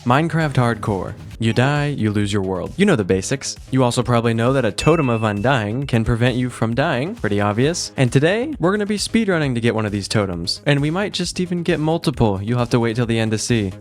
Minecraft Hardcore. You die, you lose your world. You know the basics. You also probably know that a totem of Undying can prevent you from dying. Pretty obvious. And today, we're gonna be speedrunning to get one of these totems. And we might just even get multiple. You'll have to wait till the end to see.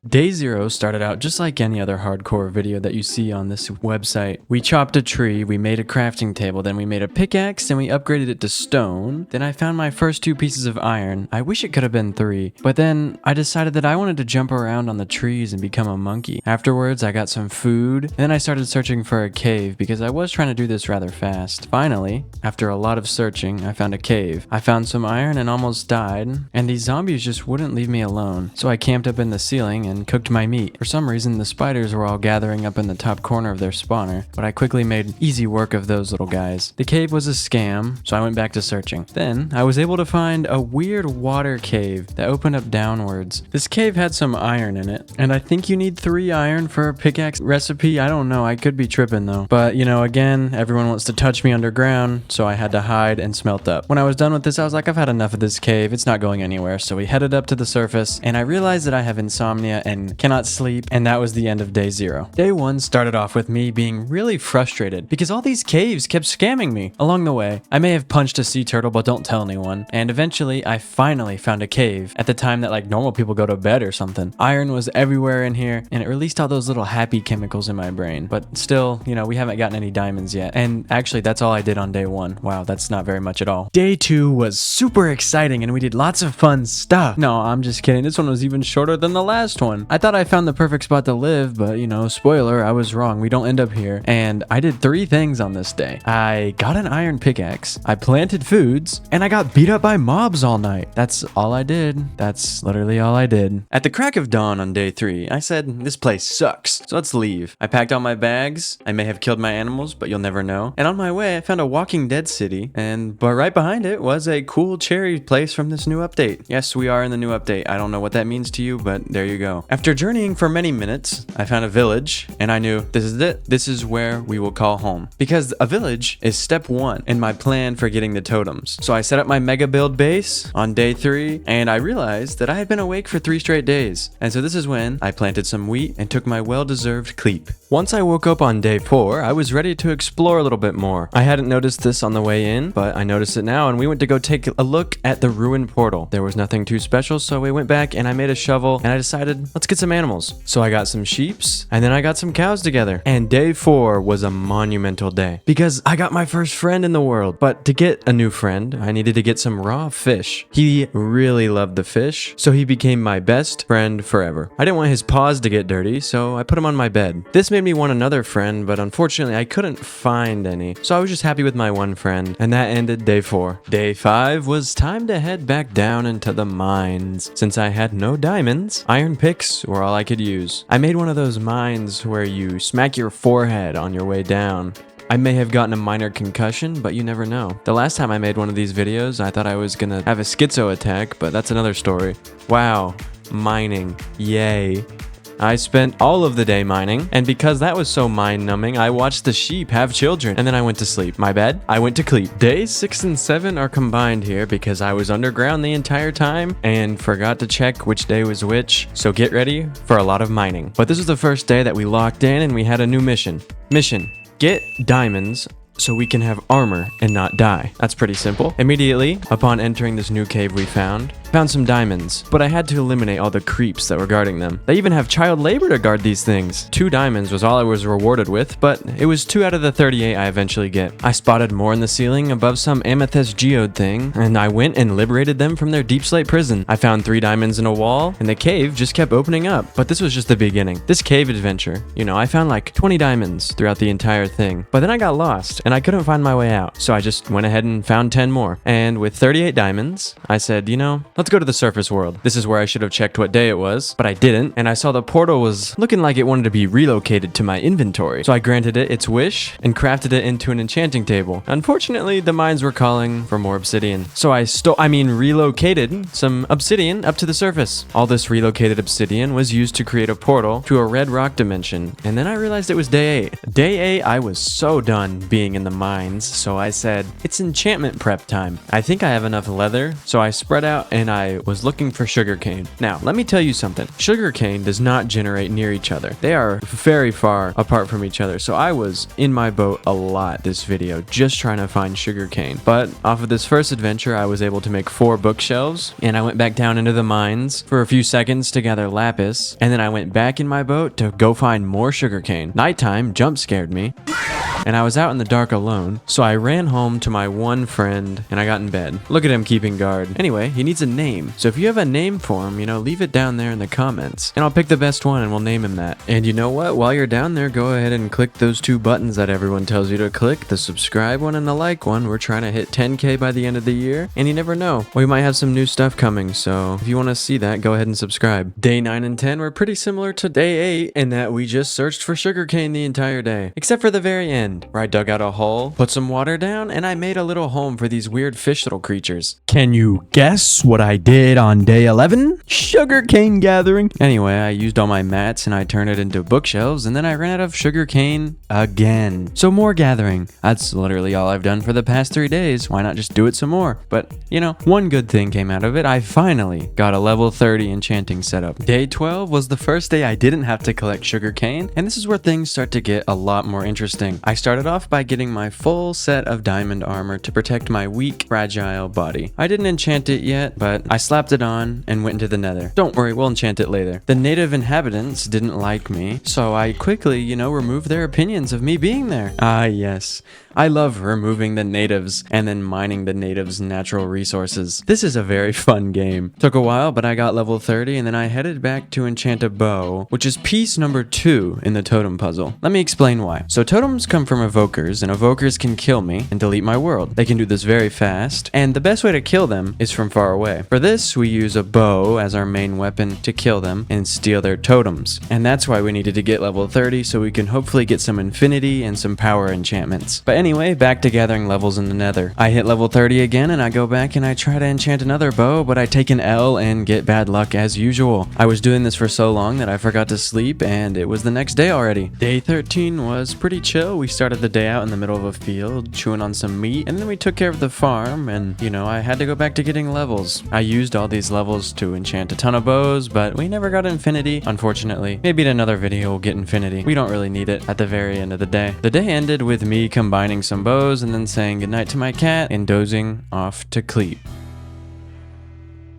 Day 0 started out just like any other hardcore video that you see on this website. We chopped a tree, we made a crafting table, then we made a pickaxe, and we upgraded it to stone. Then I found my first 2 pieces of iron. I wish it could have been 3, but then I decided that I wanted to jump around on the trees and become a monkey. Afterwards, I got some food, and then I started searching for a cave because I was trying to do this rather fast. Finally, after a lot of searching, I found a cave. I found some iron and almost died, and these zombies just wouldn't leave me alone. So I camped up in the ceiling and cooked my meat. For some reason, the spiders were all gathering up in the top corner of their spawner, but I quickly made easy work of those little guys. The cave was a scam, so I went back to searching. Then, I was able to find a weird water cave that opened up downwards. This cave had some iron in it, and I think you need 3 iron for a pickaxe recipe. I don't know, I could be tripping though. But, you know, again, everyone wants to touch me underground, so I had to hide and smelt up. When I was done with this, I was like, I've had enough of this cave, it's not going anywhere. So we headed up to the surface, and I realized that I have insomnia and cannot sleep, and that was the end of day 0. Day 1 started off with me being really frustrated because all these caves kept scamming me. Along the way, I may have punched a sea turtle, but don't tell anyone. And eventually, I finally found a cave at the time that like normal people go to bed or something. Iron was everywhere in here, and it released all those little happy chemicals in my brain. But still, you know, we haven't gotten any diamonds yet. And actually, that's all I did on day 1. Wow, that's not very much at all. Day 2 was super exciting, and we did lots of fun stuff. No, I'm just kidding. This one was even shorter than the last one. I thought I found the perfect spot to live, but you know, spoiler, I was wrong. We don't end up here. And I did 3 things on this day. I got an iron pickaxe, I planted foods, and I got beat up by mobs all night. That's all I did. That's literally all I did. At the crack of dawn on day 3, I said, this place sucks, so let's leave. I packed all my bags. I may have killed my animals, but you'll never know. And on my way, I found a Walking Dead city, but right behind it was a cool cherry place from this new update. Yes, we are in the new update. I don't know what that means to you, but there you go. After journeying for many minutes, I found a village, and I knew this is it. This is where we will call home. Because a village is step 1 in my plan for getting the totems. So I set up my mega build base on day 3, and I realized that I had been awake for 3 straight days. And so this is when I planted some wheat and took my well-deserved sleep. Once I woke up on day 4, I was ready to explore a little bit more. I hadn't noticed this on the way in, but I noticed it now, and we went to go take a look at the ruined portal. There was nothing too special, so we went back and I made a shovel, and I decided, let's get some animals. So I got some sheeps, and then I got some cows together. And day 4 was a monumental day because I got my first friend in the world. But to get a new friend, I needed to get some raw fish. He really loved the fish, so he became my best friend forever. I didn't want his paws to get dirty, so I put him on my bed. This made me want another friend, but unfortunately I couldn't find any. So I was just happy with my one friend, and that ended day 4. Day 5 was time to head back down into the mines. Since I had no diamonds, iron picks were all I could use. I made one of those mines where you smack your forehead on your way down. I may have gotten a minor concussion, but you never know. The last time I made one of these videos, I thought I was gonna have a schizo attack, but that's another story. Wow, mining, yay. I spent all of the day mining, and because that was so mind-numbing, I watched the sheep have children, and then I went to sleep. My bad, I went to sleep. Days 6 and 7 are combined here because I was underground the entire time and forgot to check which day was which, so get ready for a lot of mining. But this was the first day that we locked in and we had a new mission. Mission: get diamonds so we can have armor and not die. That's pretty simple. Immediately, upon entering this new cave we found some diamonds, but I had to eliminate all the creeps that were guarding them. They even have child labor to guard these things. 2 diamonds was all I was rewarded with, but it was 2 out of the 38 I eventually get. I spotted more in the ceiling above some amethyst geode thing, and I went and liberated them from their deep slate prison. I found 3 diamonds in a wall, and the cave just kept opening up, but this was just the beginning. This cave adventure, you know, I found like 20 diamonds throughout the entire thing, but then I got lost, and I couldn't find my way out, so I just went ahead and found 10 more. And with 38 diamonds, I said, you know, let's go to the surface world. This is where I should have checked what day it was, but I didn't, and I saw the portal was looking like it wanted to be relocated to my inventory. So I granted it its wish and crafted it into an enchanting table. Unfortunately, the mines were calling for more obsidian. So I relocated some obsidian up to the surface. All this relocated obsidian was used to create a portal to a red rock dimension, and then I realized it was day 8. Day 8, I was so done being in in the mines, so I said, it's enchantment prep time. I think I have enough leather, so I spread out and I was looking for sugarcane. Now, let me tell you something. Sugarcane does not generate near each other. They are very far apart from each other, so I was in my boat a lot this video, just trying to find sugarcane. But off of this first adventure, I was able to make 4 bookshelves, and I went back down into the mines for a few seconds to gather lapis, and then I went back in my boat to go find more sugarcane. Nighttime jump scared me, and I was out in the dark alone, so I ran home to my one friend and I got in bed. Look at him keeping guard. Anyway, he needs a name, so if you have a name for him, leave it down there in the comments, and I'll pick the best one and we'll name him that. And you know what? While you're down there, go ahead and click those 2 buttons that everyone tells you to click, the subscribe one and the like one. We're trying to hit 10K by the end of the year, and you never know, we might have some new stuff coming, so if you want to see that, go ahead and subscribe. Day 9 and 10 were pretty similar to day 8 in that we just searched for sugarcane the entire day, except for the very end, where I dug out a hole, put some water down, and I made a little home for these weird fish little creatures. Can you guess what I did on day 11? Sugarcane gathering. Anyway, I used all my mats and I turned it into bookshelves, and then I ran out of sugarcane again. So more gathering. That's literally all I've done for the past 3 days. Why not just do it some more? But, one good thing came out of it. I finally got a level 30 enchanting setup. Day 12 was the first day I didn't have to collect sugarcane, and this is where things start to get a lot more interesting. I started off by getting my full set of diamond armor to protect my weak, fragile body. I didn't enchant it yet, but I slapped it on and went into the nether. Don't worry, we'll enchant it later. The native inhabitants didn't like me, so I quickly, removed their opinions of me being there. Ah, yes. I love removing the natives and then mining the natives' natural resources. This is a very fun game. Took a while, but I got level 30, and then I headed back to enchant a bow, which is piece number 2 in the totem puzzle. Let me explain why. So totems come from evokers, and evokers can kill me and delete my world. They can do this very fast, and the best way to kill them is from far away. For this, we use a bow as our main weapon to kill them and steal their totems. And that's why we needed to get level 30, so we can hopefully get some infinity and some power enchantments. But anyway, back to gathering levels in the nether. I hit level 30 again, and I go back and I try to enchant another bow, but I take an L and get bad luck as usual. I was doing this for so long that I forgot to sleep, and it was the next day already. Day 13 was pretty chill. We started the day out in the middle of a field, chewing on some meat, and then we took care of the farm, and I had to go back to getting levels. I used all these levels to enchant a ton of bows, but we never got infinity, unfortunately. Maybe in another video we'll get infinity. We don't really need it at the very end of the day. The day ended with me combining some bows and then saying goodnight to my cat and dozing off to sleep.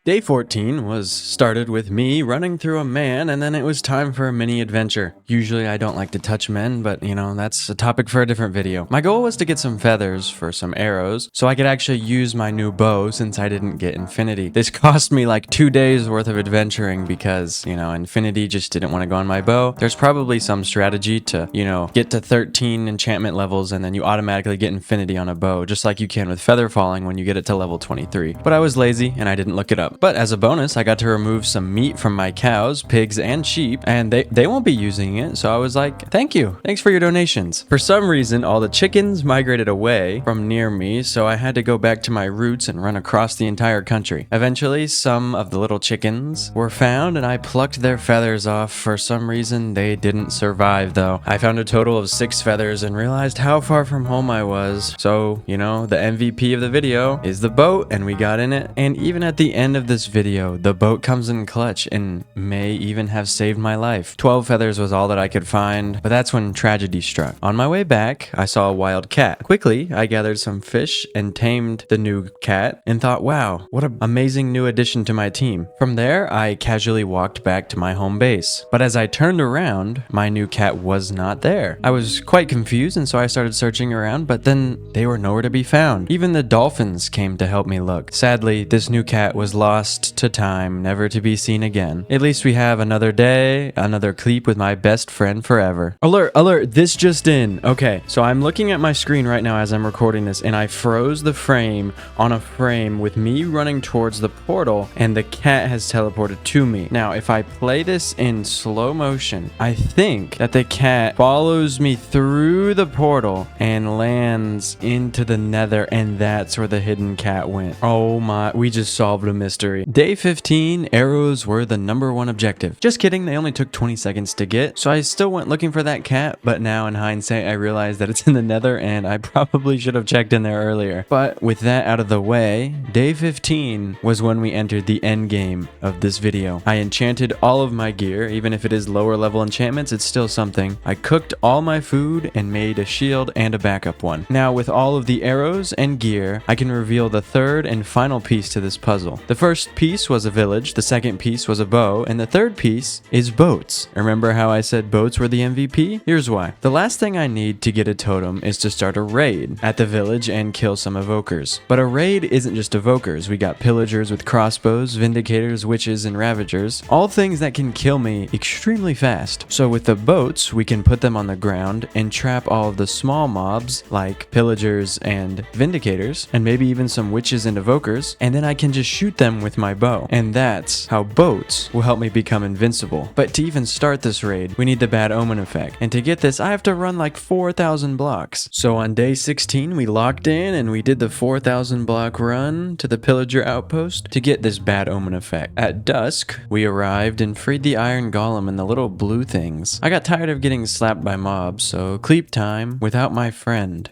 Day 14 was started with me running through a man, and then it was time for a mini adventure. Usually I don't like to touch men, but that's a topic for a different video. My goal was to get some feathers for some arrows, so I could actually use my new bow since I didn't get infinity. This cost me like 2 days worth of adventuring because, infinity just didn't want to go on my bow. There's probably some strategy to, get to 13 enchantment levels and then you automatically get infinity on a bow, just like you can with feather falling when you get it to level 23. But I was lazy and I didn't look it up. But as a bonus, I got to remove some meat from my cows, pigs, and sheep, and they won't be using it, so I was like, thank you. Thanks for your donations. For some reason, all the chickens migrated away from near me, so I had to go back to my roots and run across the entire country. Eventually, some of the little chickens were found, and I plucked their feathers off. For some reason, they didn't survive, though. I found a total of 6 feathers and realized how far from home I was. So, the MVP of the video is the boat, and we got in it. And even at the end of this video, the boat comes in clutch and may even have saved my life. 12 feathers was all that I could find, but that's when tragedy struck. On my way back, I saw a wild cat. Quickly, I gathered some fish and tamed the new cat and thought, wow, what an amazing new addition to my team. From there, I casually walked back to my home base. But as I turned around, my new cat was not there. I was quite confused, and so I started searching around, but then they were nowhere to be found. Even the dolphins came to help me look. Sadly, this new cat was lost to time, never to be seen again. At least we have another day, another clip with my best friend forever. Alert, alert, this just in. Okay, so I'm looking at my screen right now as I'm recording this, and I froze the frame on a frame with me running towards the portal, and the cat has teleported to me. Now, if I play this in slow motion, I think that the cat follows me through the portal and lands into the nether, and that's where the hidden cat went. Oh my, we just solved a mystery. history. Day 15, arrows were the #1 objective. Just kidding, they only took 20 seconds to get, so I still went looking for that cat, but now in hindsight I realized that it's in the nether and I probably should have checked in there earlier. But with that out of the way, day 15 was when we entered the end game of this video. I enchanted all of my gear, even if it is lower level enchantments, it's still something. I cooked all my food and made a shield and a backup one. Now with all of the arrows and gear, I can reveal the third and final piece to this puzzle. The first piece was a village, the second piece was a bow, and the third piece is boats. Remember how I said boats were the MVP? Here's why. The last thing I need to get a totem is to start a raid at the village and kill some evokers. But a raid isn't just evokers. We got pillagers with crossbows, vindicators, witches, and ravagers. All things that can kill me extremely fast. So with the boats, we can put them on the ground and trap all of the small mobs like pillagers and vindicators, and maybe even some witches and evokers, and then I can just shoot them with my bow. And that's how boats will help me become invincible. But to even start this raid, we need the bad omen effect. And to get this, I have to run like 4,000 blocks. So on day 16, we locked in and we did the 4,000 block run to the pillager outpost to get this bad omen effect. At dusk, we arrived and freed the iron golem and the little blue things. I got tired of getting slapped by mobs, so sleep time without my friend.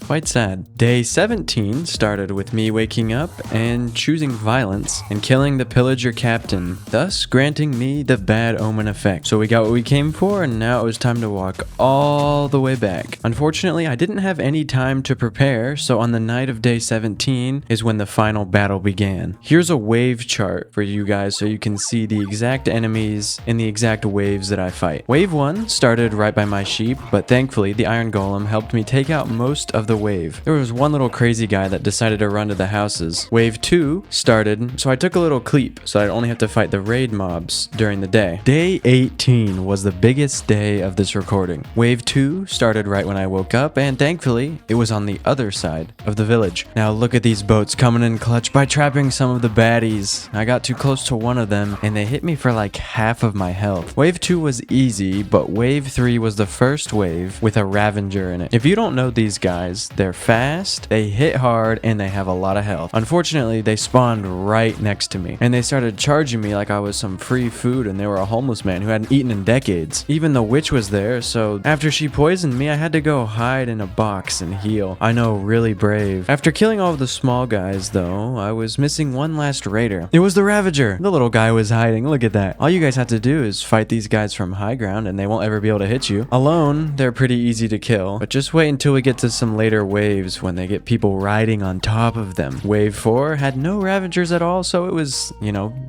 Quite sad. Day 17 started with me waking up and choosing violence and killing the pillager captain, thus granting me the bad omen effect. So we got what we came for, and now it was time to walk all the way back. Unfortunately, I didn't have any time to prepare, so on the night of day 17 is when the final battle began. Here's a wave chart for you guys so you can see the exact enemies in the exact waves that I fight. Wave 1 started right by my sheep, but thankfully the iron golem helped me take out most of the wave. There was one little crazy guy that decided to run to the houses. Wave 2 started, so I took a little cleap, so I'd only have to fight the raid mobs during the day. Day 18 was the biggest day of this recording. Wave 2 started right when I woke up, and thankfully, it was on the other side of the village. Now look at these boats coming in clutch by trapping some of the baddies. I got too close to one of them, and they hit me for like half of my health. Wave 2 was easy, but Wave 3 was the first wave with a Ravager in it. If you don't know these guys, they're fast, they hit hard, and they have a lot of health. Unfortunately, they spawned right next to me, and they started charging me like I was some free food and they were a homeless man who hadn't eaten in decades. Even the witch was there, so after she poisoned me, I had to go hide in a box and heal. I know, really brave. After killing all of the small guys, though, I was missing one last raider. It was the Ravager. The little guy was hiding. Look at that. All you guys have to do is fight these guys from high ground, and they won't ever be able to hit you. Alone, they're pretty easy to kill, but just wait until we get to some later waves when they get people riding on top of them. Wave 4 had no Ravagers at all, so it was,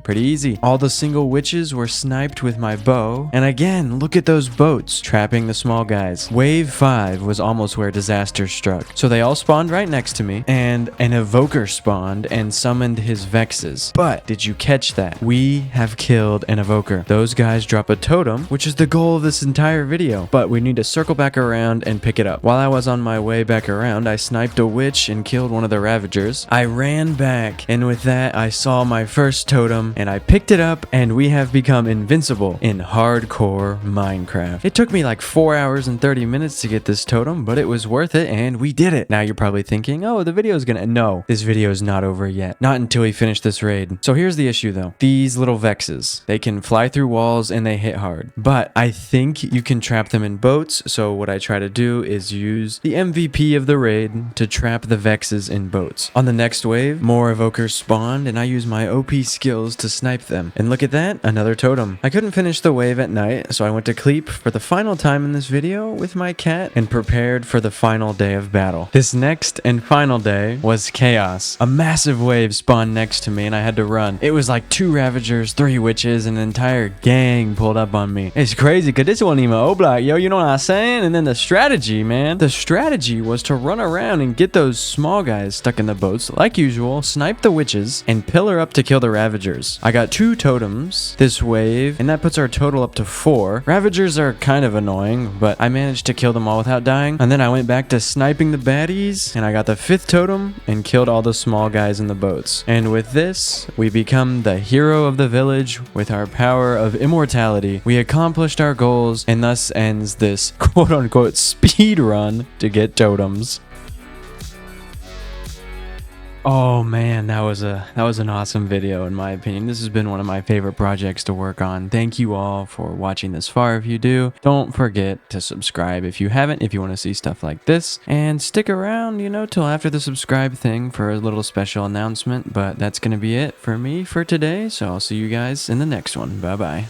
pretty easy. All the single witches were sniped with my bow, and again, look at those boats trapping the small guys. Wave 5 was almost where disaster struck, so they all spawned right next to me, and an evoker spawned and summoned his vexes. But did you catch that? We have killed an evoker. Those guys drop a totem, which is the goal of this entire video, but we need to circle back around and pick it up. While I was on my way back around, I sniped a witch and killed one of the Ravagers. I ran back, and with that, I saw my first totem, and I picked it up, and we have become invincible in hardcore Minecraft. It took me like 4 hours and 30 minutes to get this totem, but it was worth it, and we did it. Now you're probably thinking, oh, the video's gonna... No, this video is not over yet. Not until we finish this raid. So here's the issue, though. These little vexes, they can fly through walls, and they hit hard. But I think you can trap them in boats, so what I try to do is use the MVP of the raid to trap the vexes in boats. On the next wave, more evokers spawned, and I used my OP skills to snipe them. And look at that, another totem. I couldn't finish the wave at night, so I went to sleep for the final time in this video with my cat and prepared for the final day of battle. This next and final day was chaos. A massive wave spawned next to me and I had to run. It was like 2 Ravagers, 3 witches, and an entire gang pulled up on me. It's crazy because this wasn't even Oblak, yo, you know what I'm saying? And then the strategy, man. The strategy was to run around and get those small guys stuck in the boats, like usual, snipe the witches, and pillar up to kill the Ravagers. I got 2 totems this wave, and that puts our total up to 4. Ravagers are kind of annoying, but I managed to kill them all without dying, and then I went back to sniping the baddies, and I got the 5th totem, and killed all the small guys in the boats. And with this, we become the hero of the village with our power of immortality. We accomplished our goals, and thus ends this quote-unquote speed run to get totems. Oh man, that was an awesome video in my opinion. This has been one of my favorite projects to work on. Thank you all for watching this far. If you do, don't forget to subscribe if you haven't, if you want to see stuff like this, and stick around, you know, till after the subscribe thing for a little special announcement. But that's going to be it for me for today. So I'll see you guys in the next one. Bye bye.